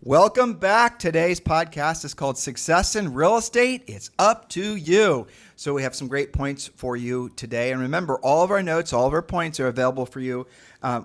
Welcome back. Today's podcast is called Success in Real Estate. It's up to you. So we have some great points for you today. And remember, all of our notes, all of our points are available for you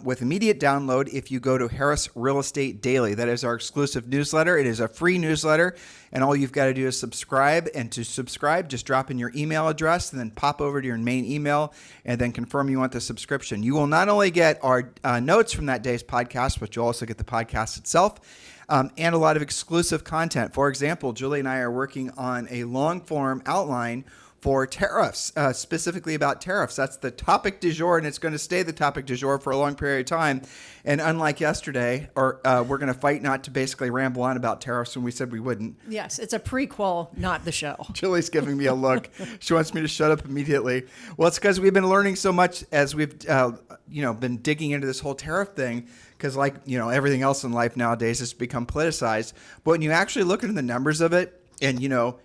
with immediate download if you go to Harris Real Estate Daily. That is our exclusive newsletter. It is a free newsletter, and all you've got to do is subscribe. And to subscribe, just drop in your email address and then pop over to your main email and then confirm you want the subscription. You will not only get our notes from that day's podcast, but you'll also get the podcast itself. And a lot of exclusive content. For example, Julie and I are working on a long-form outline for tariffs, specifically about tariffs. That's the topic du jour, and it's going to stay the topic du jour for a long period of time. And unlike yesterday, we're going to fight not to basically ramble on about tariffs when we said we wouldn't. Yes, it's a prequel, not the show. Julie's giving me a look. She wants me to shut up immediately. Well, it's because we've been learning so much as we've been digging into this whole tariff thing. Because everything else in life nowadays has become politicized. But when you actually look into the numbers of it and,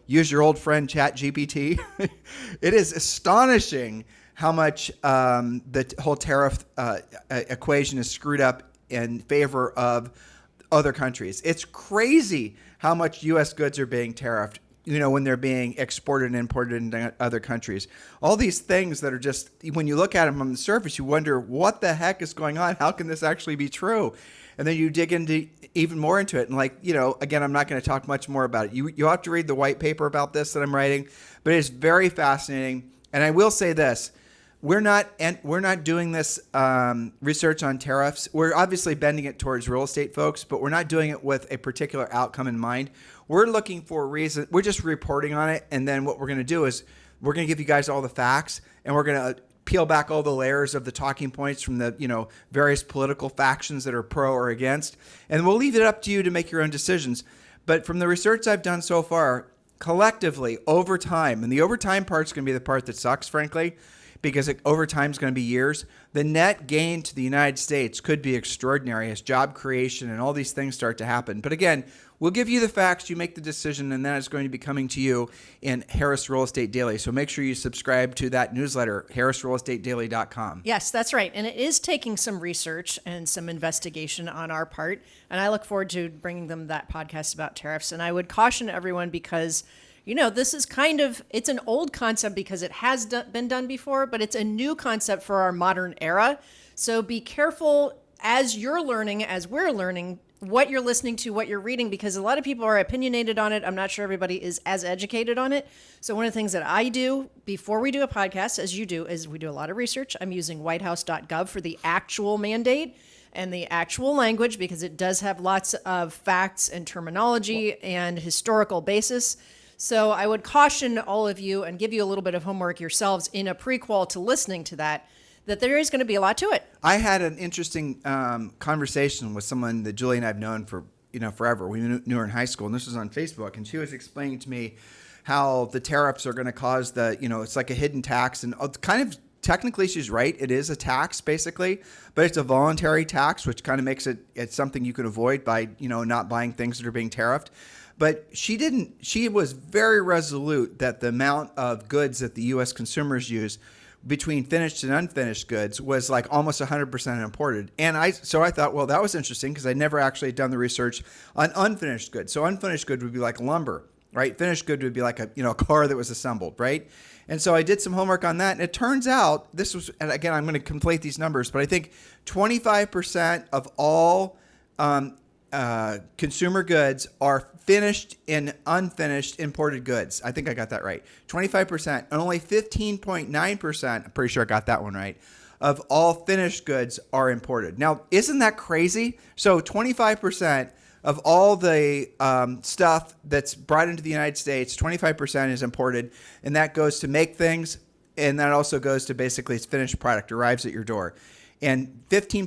use your old friend ChatGPT, it is astonishing how much the whole tariff equation is screwed up in favor of other countries. It's crazy how much U.S. goods are being tariffed, when they're being exported and imported into other countries. All these things that are just, when you look at them on the surface, you wonder what the heck is going on? How can this actually be true? And then you dig into even more into it. And again, I'm not going to talk much more about it. You have to read the white paper about this that I'm writing, but it's very fascinating. And I will say this. We're not doing this research on tariffs. We're obviously bending it towards real estate folks, but we're not doing it with a particular outcome in mind. We're looking for a reason. We're just reporting on it, and then what we're going to do is we're going to give you guys all the facts, and we're going to peel back all the layers of the talking points from the various political factions that are pro or against, and we'll leave it up to you to make your own decisions. But from the research I've done so far, collectively over time, and the over time part's going to be the part that sucks, frankly, because over time is going to be years, the net gain to the United States could be extraordinary as job creation and all these things start to happen. But again, we'll give you the facts, you make the decision, and that is going to be coming to you in Harris Real Estate Daily. So make sure you subscribe to that newsletter, harrisrealestatedaily.com. Yes, that's right. And it is taking some research and some investigation on our part. And I look forward to bringing them that podcast about tariffs. And I would caution everyone because this is it's an old concept because it has been done before, but it's a new concept for our modern era. So be careful as you're learning, as we're learning, what you're listening to, what you're reading, because a lot of people are opinionated on it. I'm not sure everybody is as educated on it. So one of the things that I do before we do a podcast, as you do, is we do a lot of research. I'm using whitehouse.gov for the actual mandate and the actual language because it does have lots of facts and terminology and historical basis. So I would caution all of you and give you a little bit of homework yourselves in a prequel to listening to that there is going to be a lot to it. I had an interesting conversation with someone that Julie and I have known for forever. We knew her in high school, and this was on Facebook, and she was explaining to me how the tariffs are going to cause it's like a hidden tax, and kind of technically she's right. It is a tax basically, but it's a voluntary tax, which kind of makes it's something you can avoid by not buying things that are being tariffed. But she was very resolute that the amount of goods that the U.S. consumers use between finished and unfinished goods was like almost 100% imported. And so I thought, well, that was interesting because I never actually done the research on unfinished goods. So unfinished good would be like lumber, right? Finished good would be like a car that was assembled, right? And so I did some homework on that. And it turns out and again, I'm going to conflate these numbers, but I think 25% of all consumer goods are finished and unfinished imported goods. I think I got that right. 25%, and only 15.9%, I'm pretty sure I got that one right, of all finished goods are imported. Now, isn't that crazy? So 25% of all the stuff that's brought into the United States, 25% is imported, and that goes to make things, and that also goes to basically its finished product, arrives at your door. And of that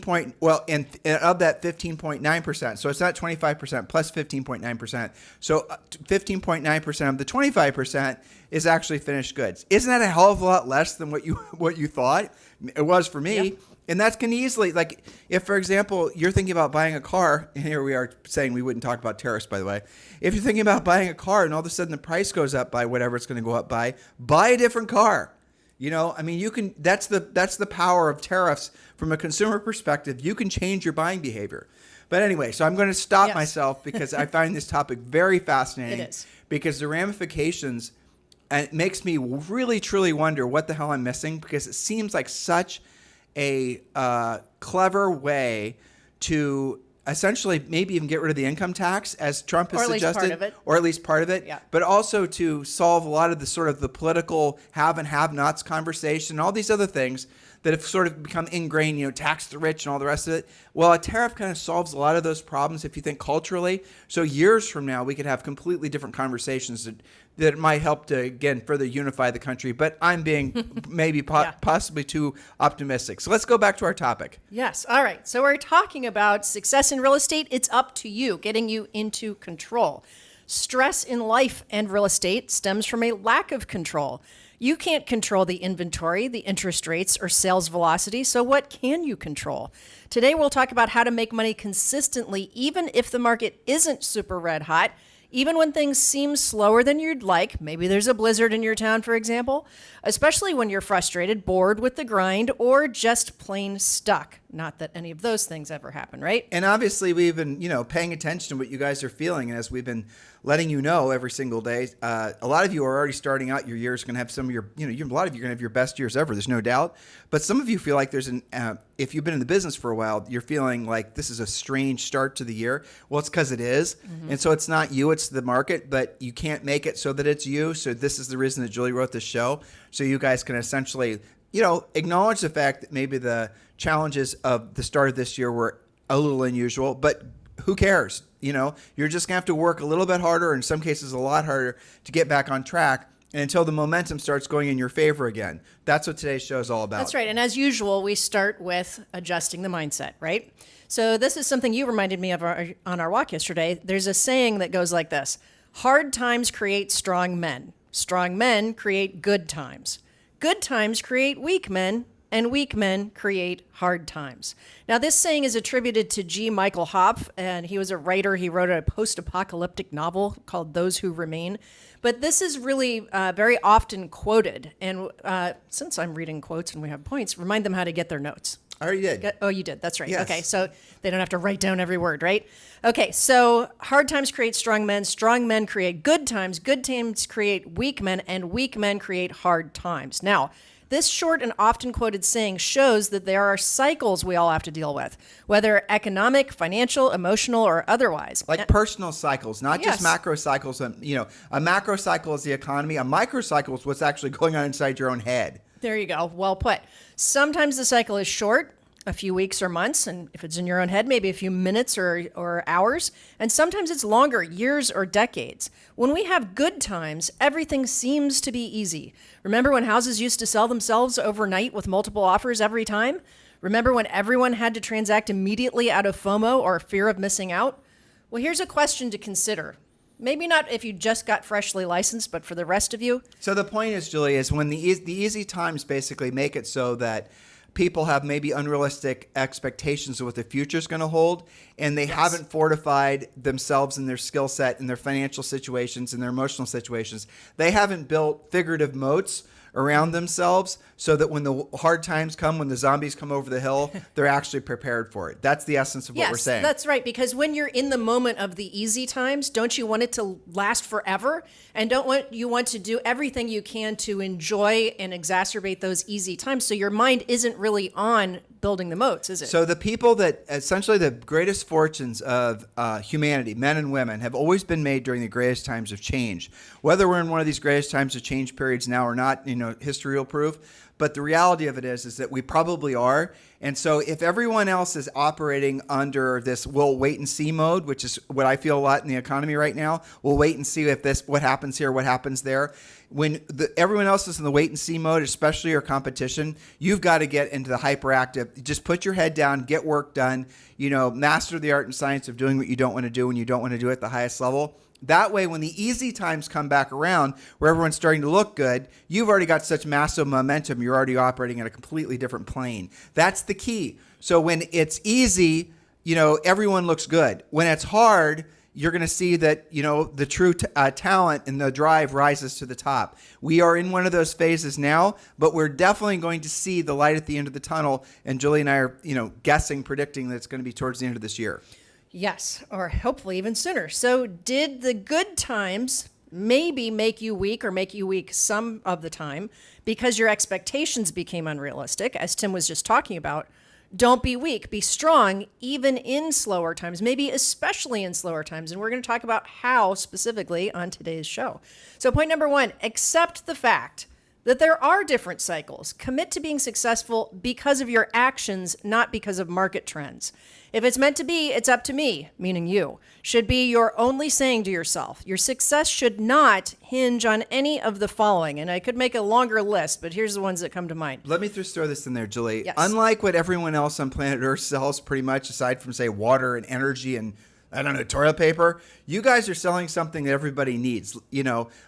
15.9%, so it's not 25% plus 15.9%. So 15.9% of the 25% is actually finished goods. Isn't that a hell of a lot less than what you thought? It was for me. Yep. And that's can easily, like, if, for example, you're thinking about buying a car, and here we are saying we wouldn't talk about tariffs, by the way. If you're thinking about buying a car and all of a sudden the price goes up by whatever it's going to go up by, buy a different car. You can, that's the power of tariffs from a consumer perspective. You can change your buying behavior. But anyway, so I'm going to stop Yes. myself because I find this topic very fascinating. It is. Because the ramifications, and it makes me really, truly wonder what the hell I'm missing, because it seems like such a clever way to essentially maybe even get rid of the income tax, as Trump has Or at least suggested, part of it. or at least part of it, Yeah. but also to solve a lot of the sort of the political have and have-nots conversation, all these other things that have sort of become ingrained, tax the rich and all the rest of it. Well, a tariff kind of solves a lot of those problems if you think culturally. So years from now, we could have completely different conversations that might help to, again, further unify the country. But I'm being maybe possibly too optimistic. So let's go back to our topic. Yes. All right. So we're talking about success in real estate. It's up to you, getting you into control. Stress in life and real estate stems from a lack of control. You can't control the inventory, the interest rates, or sales velocity, so what can you control? Today we'll talk about how to make money consistently even if the market isn't super red hot, even when things seem slower than you'd like. Maybe there's a blizzard in your town, for example, especially when you're frustrated, bored with the grind, or just plain stuck. Not that any of those things ever happen, right? And obviously, we've been, paying attention to what you guys are feeling. And as we've been letting you know every single day, a lot of you are already starting out your years, going to have some of your, a lot of you are going to have your best years ever. There's no doubt. But some of you feel like there's if you've been in the business for a while, you're feeling like this is a strange start to the year. Well, it's because it is. Mm-hmm. And so it's not you, it's the market, but you can't make it so that it's you. So this is the reason that Julie wrote this show. So you guys can essentially, acknowledge the fact that maybe the challenges of the start of this year were a little unusual, but who cares? You're just gonna have to work a little bit harder, in some cases a lot harder, to get back on track, and until the momentum starts going in your favor again. That's what today's show is all about. That's right. And as usual, we start with adjusting the mindset, right? So this is something you reminded me of on our walk yesterday. There's a saying that goes like this: hard times create strong men. Strong men create good times. Good times create weak men, and weak men create hard times. Now, this saying is attributed to G. Michael Hopf, and he was a writer. He wrote a post-apocalyptic novel called Those Who Remain. But this is really very often quoted. And since I'm reading quotes and we have points, remind them how to get their notes. I already did. Oh, you did. That's right. Yes. Okay, so they don't have to write down every word, right? Okay, so hard times create strong men create good times create weak men, and weak men create hard times. Now, this short and often quoted saying shows that there are cycles we all have to deal with, whether economic, financial, emotional, or otherwise. Like personal cycles, not Yes. just macro cycles. A macro cycle is the economy. A micro cycle is what's actually going on inside your own head. There you go. Well put. Sometimes the cycle is short, a few weeks or months, and if it's in your own head, maybe a few minutes or hours. And sometimes it's longer, years or decades. When we have good times, everything seems to be easy. Remember when houses used to sell themselves overnight with multiple offers every time? Remember when everyone had to transact immediately out of FOMO or fear of missing out? Well, here's a question to consider. Maybe not if you just got freshly licensed, but for the rest of you. So the point is, Julie, is when the easy times basically make it so that people have maybe unrealistic expectations of what the future is going to hold, and they haven't fortified themselves in their skill set, in their financial situations, in their emotional situations. They haven't built figurative moats around themselves so that when the hard times come, when the zombies come over the hill, they're actually prepared for it. That's the essence of what we're saying. Yes, that's right. Because when you're in the moment of the easy times, don't you want it to last forever? And you want to do everything you can to enjoy and exacerbate those easy times, so your mind isn't really on building the moats, is it? So the people that essentially the greatest fortunes of humanity, men and women, have always been made during the greatest times of change. Whether we're in one of these greatest times of change periods now or not, history will prove. But the reality of it is that we probably are. And so if everyone else is operating under this we'll wait and see mode, which is what I feel a lot in the economy right now, we'll wait and see what happens here, what happens there. When everyone else is in the wait and see mode, especially your competition, you've got to get into the hyperactive. Just put your head down, get work done, master the art and science of doing what you don't want to do when you don't want to do it at the highest level. That way, when the easy times come back around, where everyone's starting to look good, you've already got such massive momentum, you're already operating at a completely different plane. That's the key. So when it's easy, everyone looks good. When it's hard, you're going to see that, the true talent and the drive rises to the top. We are in one of those phases now, but we're definitely going to see the light at the end of the tunnel. And Julie and I are, predicting that it's going to be towards the end of this year. Yes, or hopefully even sooner. So, did the good times maybe make you weak or make you weak some of the time because your expectations became unrealistic, as Tim was just talking about? Don't be weak, be strong, even in slower times, maybe especially in slower times. And we're going to talk about how specifically on today's show. So, point number one, accept the fact that there are different cycles. Commit to being successful because of your actions, not because of market trends. If it's meant to be, it's up to me, meaning you, should be your only saying to yourself. Your success should not hinge on any of the following. And I could make a longer list, but here's the ones that come to mind. Let me just throw this in there, Julie. Yes. Unlike what everyone else on planet Earth sells, pretty much, aside from, say, water and energy and, I don't know, toilet paper, you guys are selling something that everybody needs,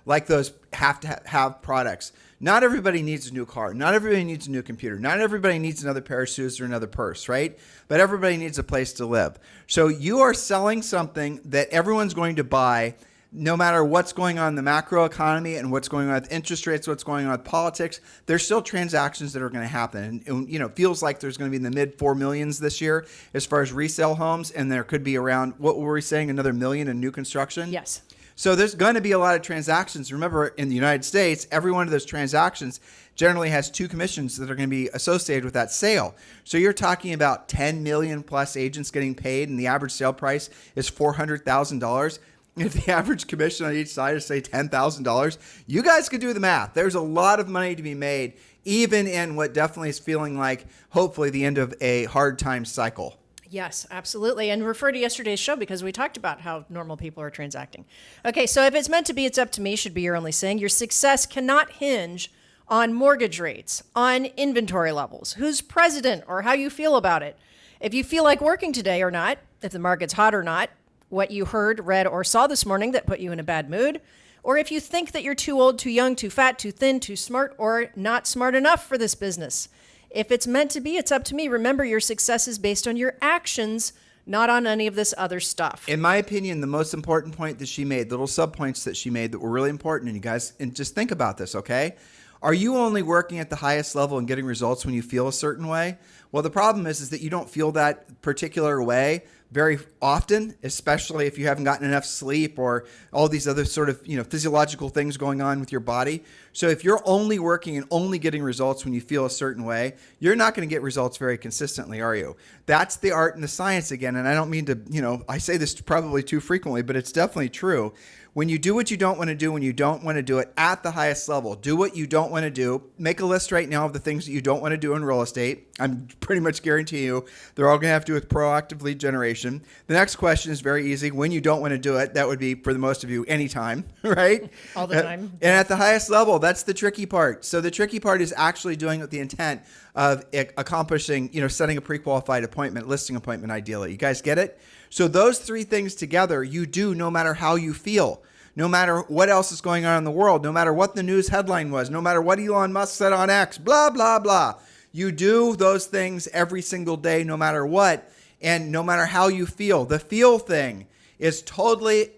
like those have products. Not everybody needs a new car. Not everybody needs a new computer. Not everybody needs another pair of shoes or another purse, right? But everybody needs a place to live. So you are selling something that everyone's going to buy no matter what's going on in the macro economy and what's going on with interest rates, what's going on with politics. There's still transactions that are going to happen. And it feels like there's going to be in the mid 4 millions this year as far as resale homes. And there could be around, what were we saying, another million in new construction? Yes. So there's going to be a lot of transactions. Remember, in the United States, every one of those transactions generally has 2 commissions that are going to be associated with that sale. So you're talking about 10 million plus agents getting paid, and the average sale price is $400,000. If the average commission on each side is, say, $10,000, you guys could do the math. There's a lot of money to be made, even in what definitely is feeling like, hopefully, the end of a hard time cycle. Yes, absolutely. And refer to yesterday's show because we talked about how normal people are transacting. Okay, so if it's meant to be, it's up to me should be your only saying. Your success cannot hinge on mortgage rates, on inventory levels, who's president, or how you feel about it. If you feel like working today or not, if the market's hot or not, what you heard, read, or saw this morning that put you in a bad mood, or if you think that you're too old, too young, too fat, too thin, too smart, or not smart enough for this business. If it's meant to be, it's up to me. Remember, your success is based on your actions, not on any of this other stuff. In my opinion, the most important point that she made, the little subpoints that she made that were really important, and you guys, and just think about this, okay? Are you only working at the highest level and getting results when you feel a certain way? Well, the problem is that you don't feel that particular way very often, especially if you haven't gotten enough sleep or all these other sort of, physiological things going on with your body. So if you're only working and only getting results when you feel a certain way, you're not going to get results very consistently, are you? That's the art and the science again. And I don't mean to, I say this probably too frequently, but it's definitely true. When you do what you don't want to do, when you don't want to do it at the highest level, do what you don't want to do. Make a list right now of the things that you don't want to do in real estate. I'm pretty much guarantee you they're all going to have to do with proactive lead generation. The next question is very easy. When you don't want to do it, that would be for the most of you anytime, right? All the time. And at the highest level, that's the tricky part. So the tricky part is actually doing it with the intent of accomplishing, setting a pre-qualified appointment, listing appointment ideally. You guys get it? So those 3 things together, you do no matter how you feel, no matter what else is going on in the world, no matter what the news headline was, no matter what Elon Musk said on X, blah, blah, blah. You do those things every single day, no matter what, and no matter how you feel. The feel thing is totally,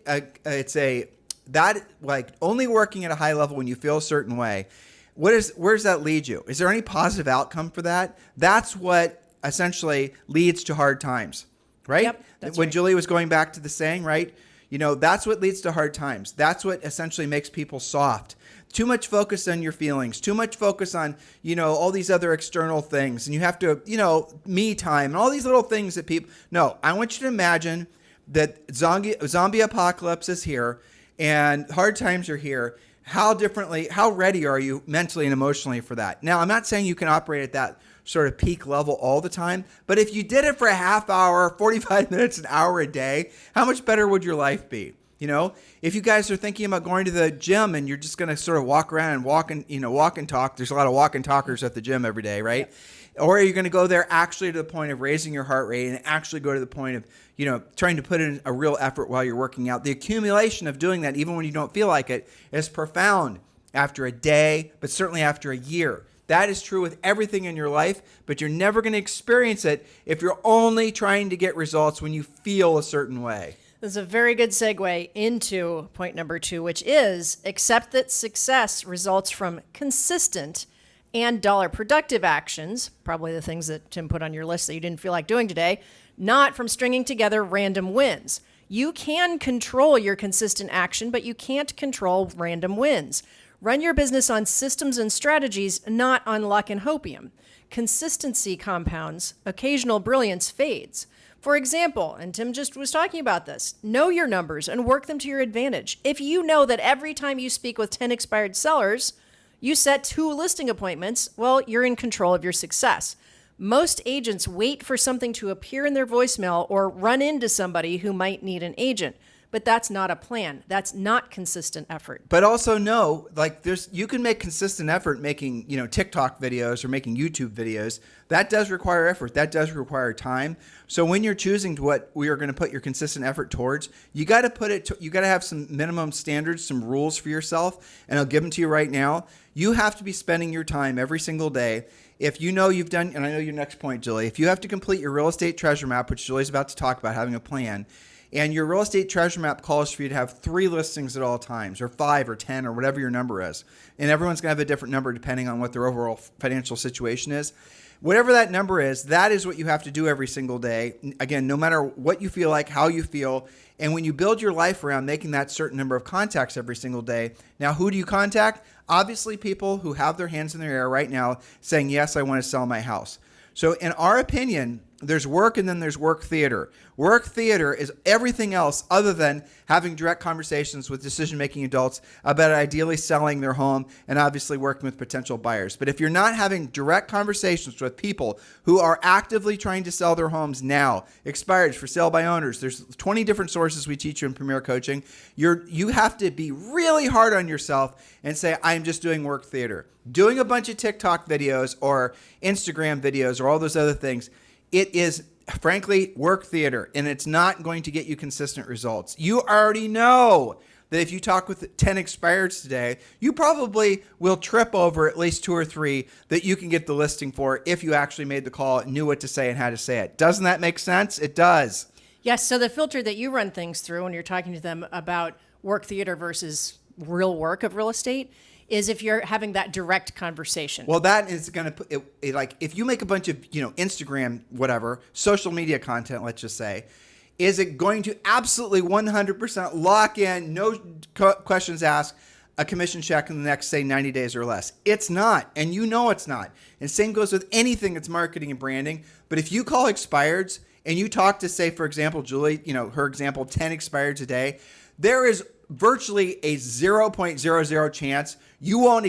only working at a high level when you feel a certain way. Where does that lead you? Is there any positive outcome for that? That's what essentially leads to hard times. Right? Yep, that's when right. Julie was going back to the saying, right? That's what leads to hard times. That's what essentially makes people soft. Too much focus on your feelings, too much focus on, all these other external things. And you have to, me time and all these little things that people, no, I want you to imagine that zombie apocalypse is here and hard times are here. How ready are you mentally and emotionally for that? Now, I'm not saying you can operate at that sort of peak level all the time, but if you did it for a half hour, 45 minutes, an hour a day, how much better would your life be? If you guys are thinking about going to the gym and you're just going to sort of walk around and walk and talk, there's a lot of walk and talkers at the gym every day, right? Yeah. Or are you going to go there actually to the point of raising your heart rate and actually go to the point of, trying to put in a real effort while you're working out? The accumulation of doing that, even when you don't feel like it, is profound after a day, but certainly after a year. That is true with everything in your life, but you're never going to experience it if you're only trying to get results when you feel a certain way. This is a very good segue into point number 2, which is accept that success results from consistent and dollar productive actions, probably the things that Tim put on your list that you didn't feel like doing today, not from stringing together random wins. You can control your consistent action, but you can't control random wins. Run your business on systems and strategies, not on luck and hopium. Consistency compounds, occasional brilliance fades. For example, and Tim just was talking about this, know your numbers and work them to your advantage. If you know that every time you speak with 10 expired sellers, you set 2 listing appointments, well, you're in control of your success. Most agents wait for something to appear in their voicemail or run into somebody who might need an agent. But that's not a plan. That's not consistent effort. But also know, like you can make consistent effort making, TikTok videos or making YouTube videos. That does require effort. That does require time. So when you're choosing what we are going to put your consistent effort towards, you got to have some minimum standards, some rules for yourself, and I'll give them to you right now. You have to be spending your time every single day. If you know you've done, and I know your next point, Julie, if you have to complete your real estate treasure map, which Julie's about to talk about, having a plan, and your real estate treasure map calls for you to have 3 listings at all times, or 5 or 10 or whatever your number is. And everyone's going to have a different number depending on what their overall financial situation is. Whatever that number is, that is what you have to do every single day. Again, no matter what you feel like, how you feel. And when you build your life around making that certain number of contacts every single day, now who do you contact? Obviously people who have their hands in their air right now saying, yes, I want to sell my house. So in our opinion, there's work and then there's work theater. Work theater is everything else other than having direct conversations with decision-making adults about ideally selling their home and obviously working with potential buyers. But if you're not having direct conversations with people who are actively trying to sell their homes now, expired for sale by owners, there's 20 different sources we teach you in Premier Coaching. You have to be really hard on yourself and say, I'm just doing work theater. Doing a bunch of TikTok videos or Instagram videos or all those other things, it is, frankly, work theater, and it's not going to get you consistent results. You already know that if you talk with 10 expireds today, you probably will trip over at least 2 or 3 that you can get the listing for if you actually made the call, knew what to say and how to say it. Doesn't that make sense? It does. Yes, so the filter that you run things through when you're talking to them about work theater versus real work of real estate is if you're having that direct conversation. Well, that is going to put it like if you make a bunch of, Instagram, whatever, social media content, let's just say, is it going to absolutely 100% lock in, no questions asked, a commission check in the next, say, 90 days or less? It's not. And you know it's not. And same goes with anything that's marketing and branding. But if you call expireds and you talk to, say, for example, Julie, her example, 10 expireds a day, there is virtually a 0.00 chance you won't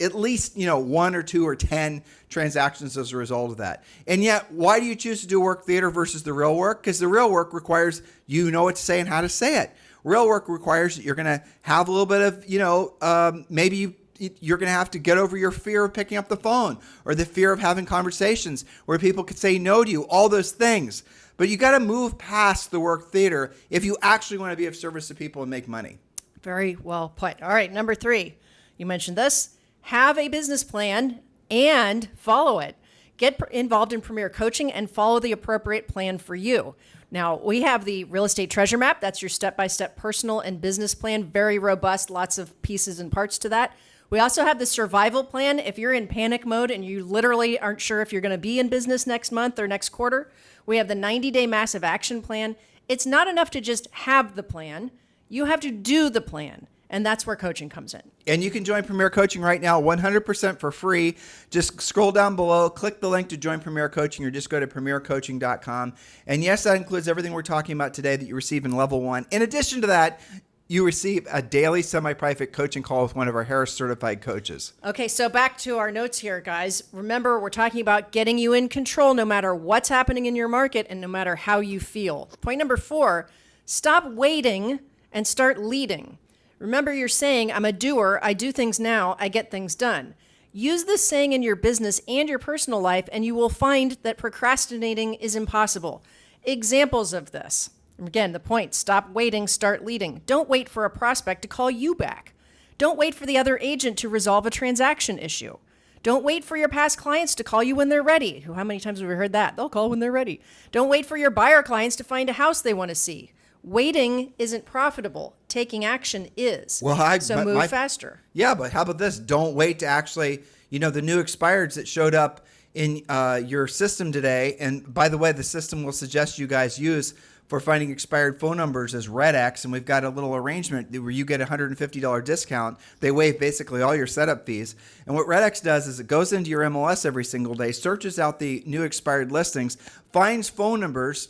at least 1 or 2 or 10 transactions as a result of that. And yet, why do you choose to do work theater versus the real work? Because the real work requires you know what to say and how to say it. Real work requires that you're going to have a little bit of maybe you're going to have to get over your fear of picking up the phone or the fear of having conversations where people could say no to you, all those things. But you got to move past the work theater if you actually want to be of service to people and make money. Very well put. All right, number 3. You mentioned this. Have a business plan and follow it. Get involved in Premier Coaching and follow the appropriate plan for you. Now, we have the Real Estate Treasure Map. That's your step-by-step personal and business plan. Very robust, lots of pieces and parts to that. We also have the survival plan. If you're in panic mode and you literally aren't sure if you're going to be in business next month or next quarter, we have the 90-day massive action plan. It's not enough to just have the plan. You have to do the plan. And that's where coaching comes in. And you can join Premier Coaching right now 100% for free. Just scroll down below, click the link to join Premier Coaching, or just go to premiercoaching.com. And yes, that includes everything we're talking about today that you receive in level 1. In addition to that, you receive a daily semi-private coaching call with one of our Harris certified coaches. Okay, so back to our notes here, guys. Remember, we're talking about getting you in control no matter what's happening in your market and no matter how you feel. Point number 4, stop waiting and start leading. Remember, you're saying, I'm a doer, I do things now, I get things done. Use this saying in your business and your personal life, and you will find that procrastinating is impossible. Examples of this. Again, the point, stop waiting, start leading. Don't wait for a prospect to call you back. Don't wait for the other agent to resolve a transaction issue. Don't wait for your past clients to call you when they're ready. How many times have we heard that? They'll call when they're ready. Don't wait for your buyer clients to find a house they want to see. Waiting isn't profitable. Taking action is. So move faster. Yeah, but how about this? Don't wait to actually, the new expireds that showed up in your system today. And by the way, the system will suggest you guys use for finding expired phone numbers as RedX, and we've got a little arrangement where you get a $150 discount. They waive basically all your setup fees. And what RedX does is it goes into your MLS every single day, searches out the new expired listings, finds phone numbers,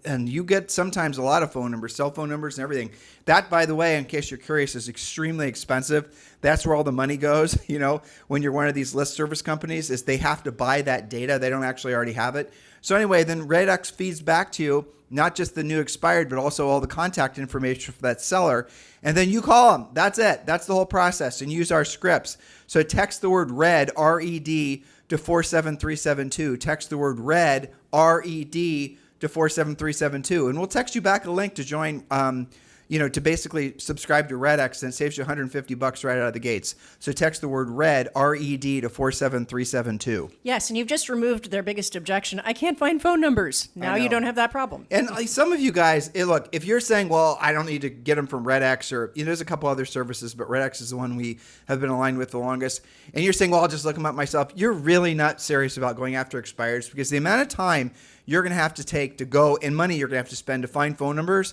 and you get sometimes a lot of phone numbers, cell phone numbers and everything. That, by the way, in case you're curious, is extremely expensive. That's where all the money goes, when you're one of these list service companies, is they have to buy that data. They don't actually already have it. So anyway, then RedX feeds back to you not just the new expired, but also all the contact information for that seller. And then you call them. That's it. That's the whole process. And use our scripts. So text the word RED, R-E-D, to 47372. Text the word RED, R-E-D, to 47372. And we'll text you back a link to join, to basically subscribe to RedX, and it saves you $150 right out of the gates. So text the word RED, R-E-D, to 47372. Yes, and you've just removed their biggest objection. I can't find phone numbers. Now you don't have that problem. And some of you guys, look, if you're saying, well, I don't need to get them from RedX, or there's a couple other services, but RedX is the one we have been aligned with the longest, and you're saying, well, I'll just look them up myself, you're really not serious about going after expireds, because the amount of time you're going to have to take to go, and money you're going to have to spend to find phone numbers,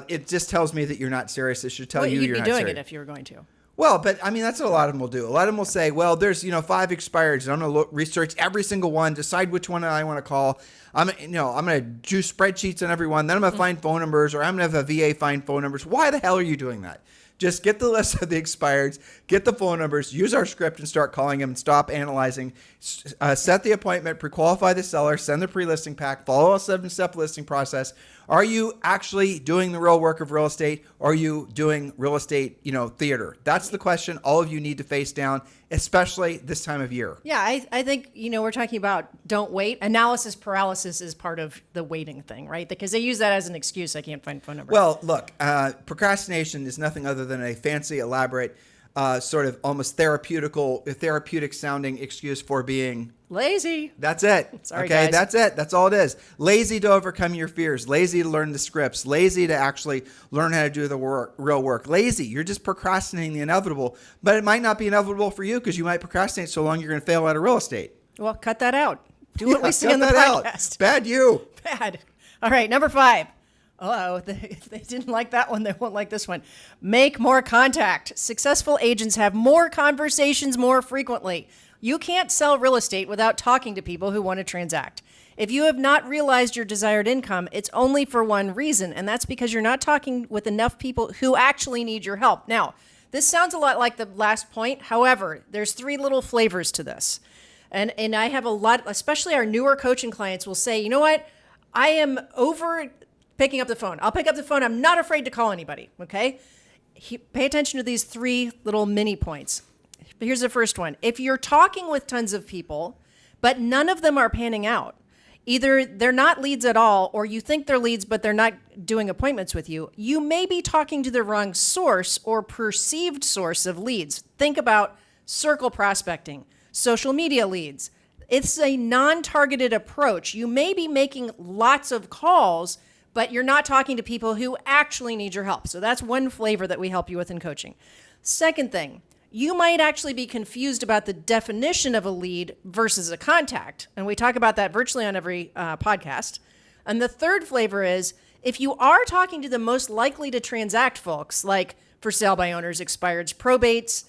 it just tells me that you're not serious. It should tell you you're not serious. You'd be doing it if you were going to. Well, but that's what a lot of them will do. A lot of them will say, well, there's 5 expireds, and I'm going to research every single one, decide which one I want to call. I'm going to do spreadsheets on every one. Then I'm going to find phone numbers, or I'm going to have a VA find phone numbers. Why the hell are you doing that? Just get the list of the expireds, get the phone numbers, use our script, and start calling them. Stop analyzing. Set the appointment, pre-qualify the seller, send the pre-listing pack, follow a 7-step listing process. Are you actually doing the real work of real estate? Or are you doing real estate, theater? That's the question all of you need to face down, especially this time of year. Yeah, I think, we're talking about don't wait. Analysis paralysis is part of the waiting thing, right? Because they use that as an excuse. I can't find phone numbers. Well, look, procrastination is nothing other than a fancy, elaborate, sort of almost therapeutic sounding excuse for being lazy. That's it. Sorry, okay, guys. That's it. That's all it is. Lazy to overcome your fears. Lazy to learn the scripts. Lazy to actually learn how to do the real work. Lazy. You're just procrastinating the inevitable. But it might not be inevitable for you, because you might procrastinate so long you're going to fail out of real estate. Well, cut that out. Do what we see on the Out. podcast. Bad you. Bad. All right, number 5. Oh, if they didn't like that one, they won't like this one. Make more contact. Successful agents have more conversations more frequently. You can't sell real estate without talking to people who want to transact. If you have not realized your desired income, it's only for one reason, and that's because you're not talking with enough people who actually need your help. Now, this sounds a lot like the last point. However, there's 3 little flavors to this. And I have a lot, especially our newer coaching clients will say, you know what? I am over picking up the phone. I'll pick up the phone. I'm not afraid to call anybody, okay? Pay attention to these 3 little mini points. Here's the first one. If you're talking with tons of people, but none of them are panning out, either they're not leads at all, or you think they're leads, but they're not doing appointments with you, you may be talking to the wrong source or perceived source of leads. Think about circle prospecting, social media leads. It's a non-targeted approach. You may be making lots of calls, but you're not talking to people who actually need your help. So that's one flavor that we help you with in coaching. Second thing, you might actually be confused about the definition of a lead versus a contact. And we talk about that virtually on every podcast. And the third flavor is, if you are talking to the most likely to transact folks, like for sale by owners, expireds, probates,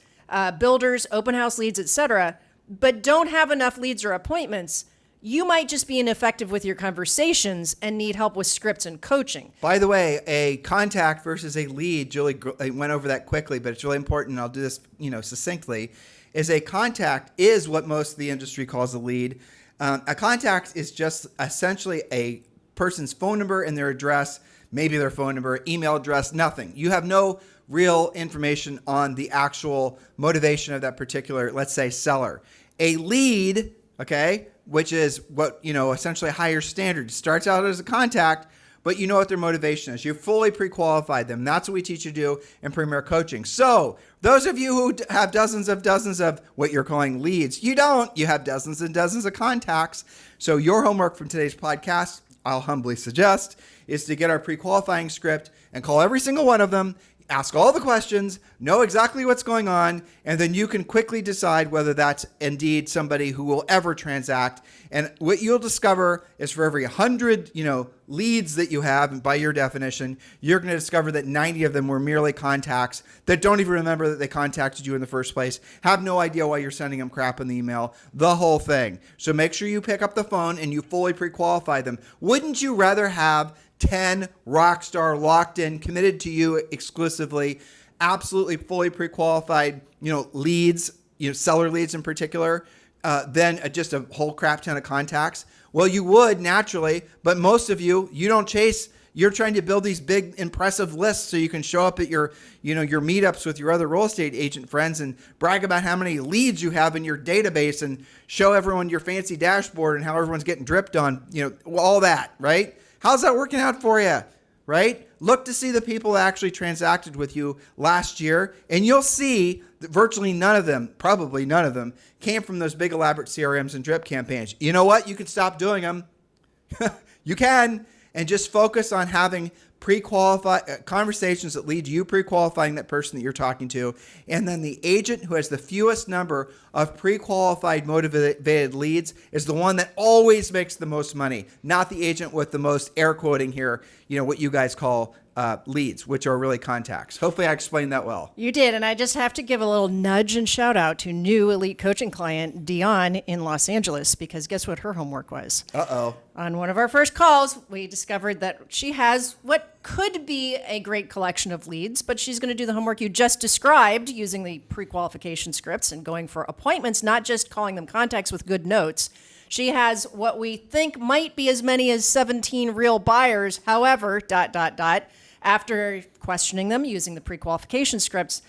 builders, open house leads, etc., but don't have enough leads or appointments, you might just be ineffective with your conversations and need help with scripts and coaching. By the way, a contact versus a lead, Julie went over that quickly, but it's really important, and I'll do this succinctly, is a contact is what most of the industry calls a lead. A contact is just essentially a person's phone number and their address, maybe their phone number, email address, nothing. You have no real information on the actual motivation of that particular, let's say, seller. A lead, okay, which is what, essentially a higher standard. It starts out as a contact, but you know what their motivation is. You've fully pre-qualified them. That's what we teach you to do in Premier Coaching. So those of you who have dozens of what you're calling leads, you don't. You have dozens and dozens of contacts. So your homework from today's podcast, I'll humbly suggest, is to get our pre-qualifying script and call every single one of them. ask all the questions, know exactly what's going on, and then you can quickly decide whether that's indeed somebody who will ever transact. And what you'll discover is for every 100, leads that you have, and by your definition, you're going to discover that 90 of them were merely contacts that don't even remember that they contacted you in the first place, have no idea why you're sending them crap in the email, the whole thing. So make sure you pick up the phone and you fully pre-qualify them. Wouldn't you rather have 10 rock star locked in, committed to you exclusively, absolutely fully pre-qualified, leads, seller leads in particular, than just a whole crap ton of contacts? Well, you would naturally, but most of you don't chase. You're trying to build these big, impressive lists so you can show up at your meetups with your other real estate agent friends and brag about how many leads you have in your database and show everyone your fancy dashboard and how everyone's getting dripped on, all that, right? How's that working out for you, right? Look to see the people that actually transacted with you last year, and you'll see that virtually none of them, probably none of them, came from those big elaborate CRMs and drip campaigns. You know what? You can stop doing them. You can, and just focus on having pre-qualified conversations that lead to you pre-qualifying that person that you're talking to. And then the agent who has the fewest number of pre-qualified motivated leads is the one that always makes the most money, not the agent with the most, air quoting here, what you guys call leads, which are really contacts. Hopefully I explained that well. You did, and I just have to give a little nudge and shout out to new elite coaching client, Dion in Los Angeles, because guess what her homework was? Uh-oh. On one of our first calls, we discovered that she has what could be a great collection of leads, but she's going to do the homework you just described using the pre-qualification scripts and going for appointments, not just calling them contacts with good notes. She has what we think might be as many as 17 real buyers. However, ... After questioning them using the pre-qualification scripts,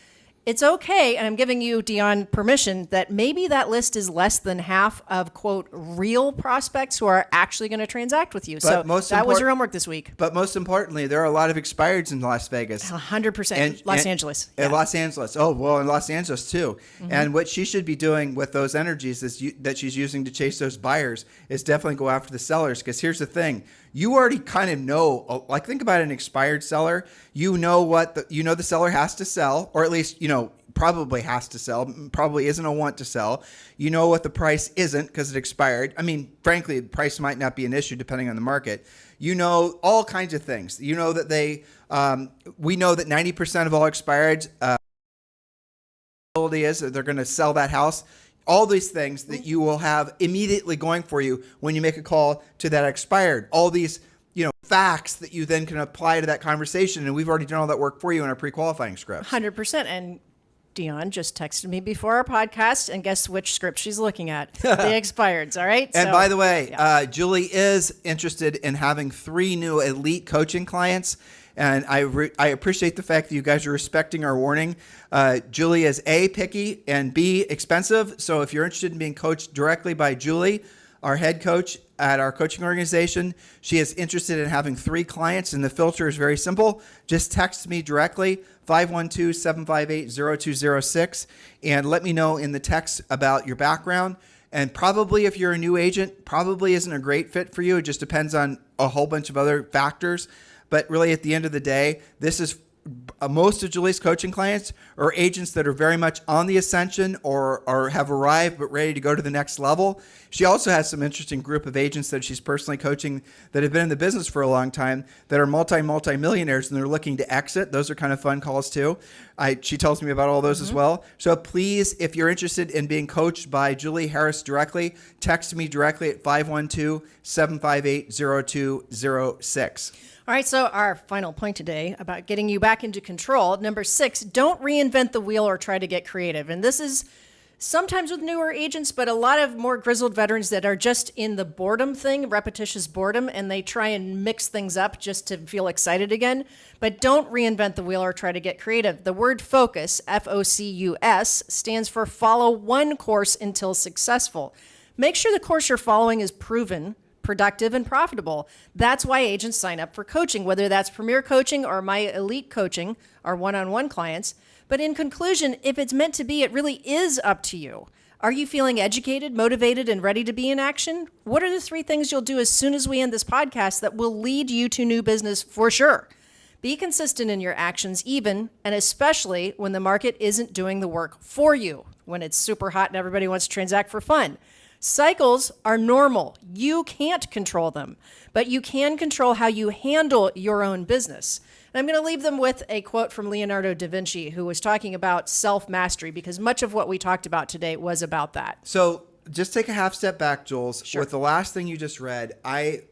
it's okay, and I'm giving you, Dion, permission that maybe that list is less than half of, quote, real prospects who are actually going to transact with you. So that was your homework this week. But most importantly, there are a lot of expireds in Las Vegas. 100%. Los Angeles. In Los Angeles. Oh, well, in Los Angeles too. Mm-hmm. And what she should be doing with those energies that she's using to chase those buyers is definitely go after the sellers. Because here's the thing. You already kind of know, like think about an expired seller. You know what the seller has to sell, or at least, probably has to sell, probably isn't a want to sell. You know what the price isn't because it expired. I mean, frankly, the price might not be an issue depending on the market. You know all kinds of things. You know that we know that 90% of all expireds is that they're going to sell that house. All these things that you will have immediately going for you when you make a call to that expired. All these, facts that you then can apply to that conversation. And we've already done all that work for you in our pre-qualifying scripts. 100%. And Dion just texted me before our podcast, and guess which script she's looking at? The expireds, all right? And by the way, Julie is interested in having 3 new elite coaching clients. And I appreciate the fact that you guys are respecting our warning. Julie is A, picky, and B, expensive. So if you're interested in being coached directly by Julie, our head coach at our coaching organization, she is interested in having 3 clients, and the filter is very simple. Just text me directly, 512-758-0206, and let me know in the text about your background. And probably if you're a new agent, probably isn't a great fit for you. It just depends on a whole bunch of other factors. But really, at the end of the day, this is most of Julie's coaching clients are agents that are very much on the ascension or have arrived but ready to go to the next level. She also has some interesting group of agents that she's personally coaching that have been in the business for a long time that are multi-millionaires and they're looking to exit. Those are kind of fun calls too. She tells me about all those as well. So please, if you're interested in being coached by Julie Harris directly, text me directly at 512-758-0206. All right, so our final point today about getting you back into control. Number 6, don't reinvent the wheel or try to get creative. And this is sometimes with newer agents, but a lot of more grizzled veterans that are just in the boredom thing, repetitious boredom, and they try and mix things up just to feel excited again. But don't reinvent the wheel or try to get creative. The word focus, F-O-C-U-S, stands for follow one course until successful. Make sure the course you're following is proven, productive, and profitable. That's why agents sign up for coaching, whether that's Premier Coaching or My Elite Coaching, our one-on-one clients. But in conclusion, if it's meant to be, it really is up to you. Are you feeling educated, motivated, and ready to be in action? What are the 3 things you'll do as soon as we end this podcast that will lead you to new business for sure? Be consistent in your actions, even and especially when the market isn't doing the work for you, when it's super hot and everybody wants to transact for fun. Cycles are normal. You can't control them, but you can control how you handle your own business. And I'm going to leave them with a quote from Leonardo da Vinci, who was talking about self-mastery, because much of what we talked about today was about that. So just take a half step back, Jules. Sure. With the last thing you just read, I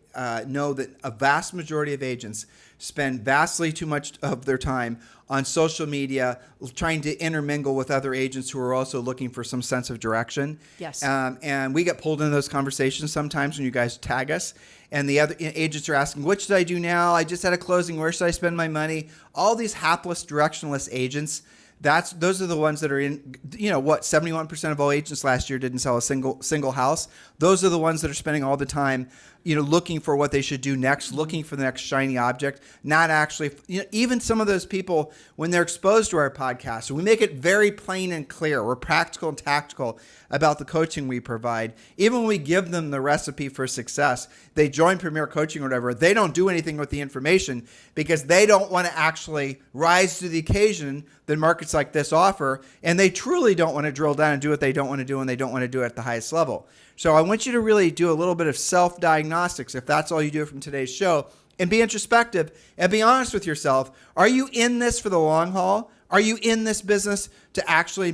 know that a vast majority of agents spend vastly too much of their time on social media trying to intermingle with other agents who are also looking for some sense of direction. Yes. And we get pulled into those conversations sometimes when you guys tag us. And the other agents are asking, what should I do now? I just had a closing. Where should I spend my money? All these hapless, directionless agents. Those are the ones that are in, 71% of all agents last year didn't sell a single house. Those are the ones that are spending all the time, looking for what they should do next, looking for the next shiny object, not actually, even some of those people, when they're exposed to our podcast, we make it very plain and clear. We're practical and tactical about the coaching we provide. Even when we give them the recipe for success, they join Premier Coaching or whatever, they don't do anything with the information because they don't want to actually rise to the occasion that markets like this offer, and they truly don't want to drill down and do what they don't want to do, and they don't want to do it at the highest level. So I want you to really do a little bit of self-diagnostics, if that's all you do from today's show, and be introspective and be honest with yourself. Are you in this for the long haul? Are you in this business to actually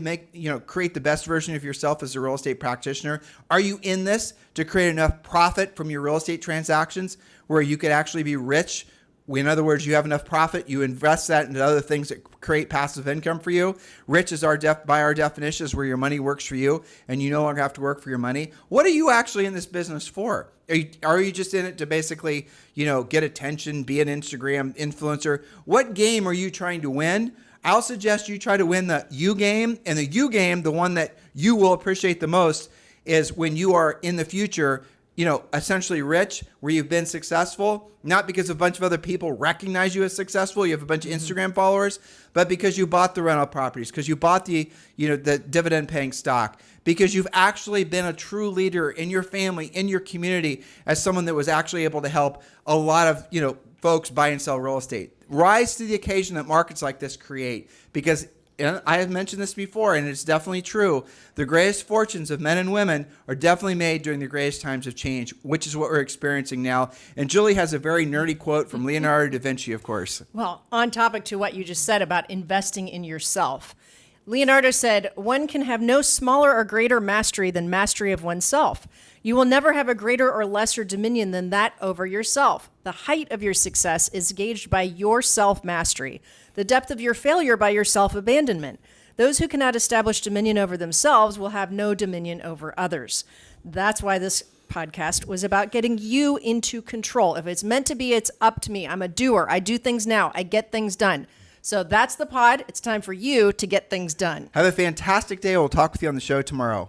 create the best version of yourself as a real estate practitioner? Are you in this to create enough profit from your real estate transactions where you could actually be rich? In other words, you have enough profit, you invest that into other things that create passive income for you. Rich is by our definition is where your money works for you and you no longer have to work for your money. What are you actually in this business for? Are you just in it to basically, get attention, be an Instagram influencer? What game are you trying to win? I'll suggest you try to win the you game, and the you game, the one that you will appreciate the most, is when you are in the future, essentially rich, where you've been successful, not because a bunch of other people recognize you as successful, you have a bunch of Instagram followers, but because you bought the rental properties, because you bought the dividend paying stock, because you've actually been a true leader in your family, in your community, as someone that was actually able to help a lot of, folks buy and sell real estate. Rise to the occasion that markets like this create, because I have mentioned this before, and it's definitely true. The greatest fortunes of men and women are definitely made during the greatest times of change, which is what we're experiencing now. And Julie has a very nerdy quote from Leonardo da Vinci, of course. Well, on topic to what you just said about investing in yourself. Leonardo said, "One can have no smaller or greater mastery than mastery of oneself. You will never have a greater or lesser dominion than that over yourself. The height of your success is gauged by your self-mastery, the depth of your failure by your self-abandonment. Those who cannot establish dominion over themselves will have no dominion over others." That's why this podcast was about getting you into control. If it's meant to be, it's up to me. I'm a doer. I do things now. I get things done. So that's the pod. It's time for you to get things done. Have a fantastic day. We'll talk with you on the show tomorrow.